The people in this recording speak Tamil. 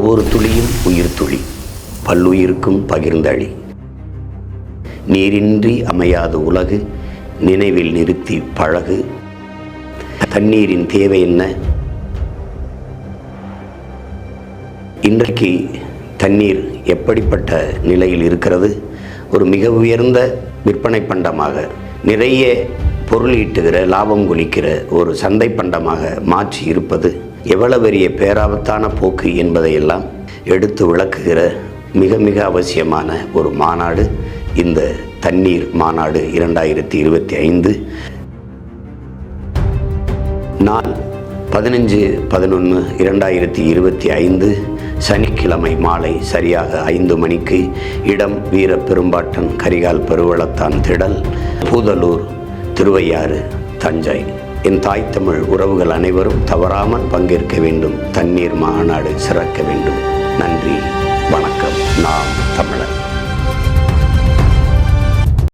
ஒவ்வொரு துளியும் உயிர் துளி, பல்லுயிருக்கும் பகிர்ந்தளி. நீரின்றி அமையாது உலகு, நினைவில் நிறுத்தி பழகு. தண்ணீரின் தேவை என்ன? இன்றைக்கு தண்ணீர் எப்படிப்பட்ட நிலையில் இருக்கிறது? ஒரு மிக உயர்ந்த விற்பனை பண்டமாக, நிறைய பொருள் ஈட்டுகிற, லாபம் குளிக்கிற ஒரு சந்தை பண்டமாக மாற்றி இருப்பது எவ்வளவு பெரிய பேராபத்தான போக்கு என்பதையெல்லாம் எடுத்து விளக்குகிற மிக மிக அவசியமான ஒரு மாநாடு இந்த தண்ணீர் மாநாடு 2025. நாள் 15/11/2025 சனிக்கிழமை மாலை சரியாக 5 மணிக்கு. இடம் வீரப்பெரும்பாட்டன் கரிகால் பெருவளத்தான் திடல், பூதலூர், திருவையாறு, தஞ்சை. என் தாய் தமிழ் உறவுகள் அனைவரும் தவறாமல் பங்கேற்க வேண்டும். தண்ணீர் மாநாடு சிறக்க வேண்டும். நன்றி, வணக்கம். நாம் தமிழர்.